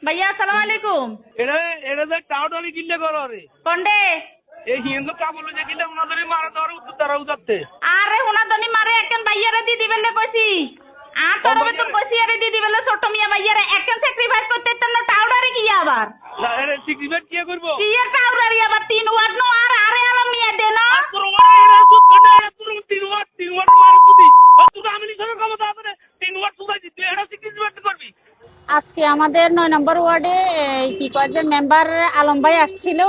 ভাইয়া আসসালামু আলাইকুম। এটা এটা যে টাউটালি কিনলে করো রে কোনডে? এই হিন্দু কাবুল যে কিনলে ওনাদের মারা দেওয়ার উত্তর তারা উজাতে আরে হুনাদনি মারে একজন ভাইয়ারে দি দিবেলে কইছি। তোরবে তো কইছি আরে দি দিবেলে ছোট মিয়া ভাইয়ারে একজন স্যাক্রিফাইস করতে তো না টাউডারে কি আবার? না এর সিক্রিফাইস কি করব? কি এর টাউডারি আবার 3 ওয়াট নো আর আরে আলম মিয়া দে না। তোর ওরে এরা সুদ কাটা এরা তোর 3 ওয়াট মারা তুই। আর তুই আমি নিছর ক্ষমতা আছে 3 ওয়াট সুদাই দিতে এরা সিক্রিফাইস করবি। আজকে আমাদের 9 নম্বর ওয়ার্ডে কি কয় যে মেম্বার আলম ভাই আসছিল।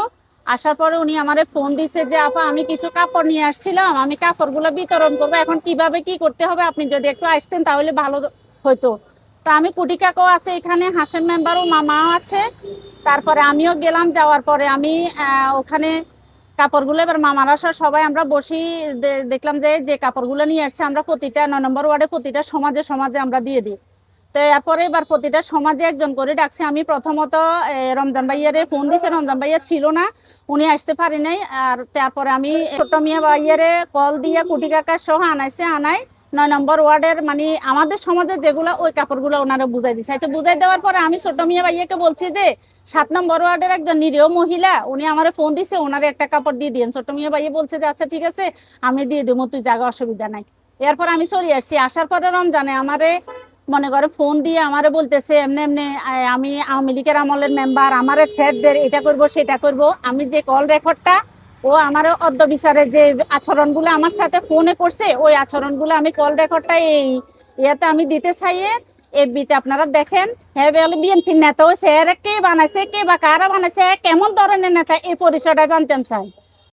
আসার পরে উনি আমারে ফোন দিছে যে আপা আমি কিছু কাপড় নিয়ে আসছিলাম, আমি কাপড়গুলো বিতরণ করবো, এখন কিভাবে কি করতে হবে আপনি যদি একটু আসতেন তাহলে ভালো হতো। তো আমি কুটি কাকও আছে এখানে, হাসেম মেম্বারও মামাও আছে, তারপরে আমিও গেলাম। যাওয়ার পরে আমি ওখানে কাপড়গুলো এবার মামারা সবাই আমরা বসি দেখলাম যে যে কাপড়গুলো নিয়ে আসছে আমরা প্রতিটা 9 নম্বর ওয়ার্ডে প্রতিটা সমাজে সমাজে আমরা দিয়ে দিই। তো এরপরে এবার প্রতিটা সমাজে একজন করে ডাকছে। আমি প্রথমত রমজান ভাইয়ারে ফোন দিছে, রমজান ভাইয়া ছিল না, উনি আসতে পারি নাই। আর তারপরে আমি ছোট মিয়া ভাইয়ারে কল দিয়ে কুটি কাকা সহ আনাই 9 নম্বর ওয়ার্ডের মানে আমাদের সমাজে যেগুলো ওই কাপড়গুলো ওনারা বুঝাই দিচ্ছে। আচ্ছা বুঝাই দেওয়ার পরে আমি ছোট মিয়া ভাইয়াকে বলছি যে 7 নম্বর ওয়ার্ডের একজন নিরীহ মহিলা উনি আমার ফোন দিছে, ওনারে একটা কাপড় দিয়ে দিন। ছোট মিয়া ভাইয়া বলছে যে আচ্ছা ঠিক আছে আমি দিয়ে দেবো, তুই জায়গা অসুবিধা নাই। এরপর আমি চলে আসছি। আসার পরে রমজানে আমারে মনে করে ফোন দিয়ে আমারে বলতেছে এমনি এমনি আমি আওয়ামী লীগের আমলের মেম্বার, আমারে থ্রেটদের এটা করব সেটা করব। আমি যে কল রেকর্ডটা ও আমার অদ্য বিচারে যে আচরণগুলো আমার সাথে ফোনে করছে ওই আচরণগুলো আমি কল রেকর্ডটা এই ইয়াতে আমি দিতে চাইয়ে এফবিতে আপনারা দেখেন। হ্যাঁ বলে বিএনপির নেতা হয়েছে, কে বানাইছে কে বা কারা বানাইছে কেমন ধরনের নেতা এই পরিচয়টা জানতে চাই।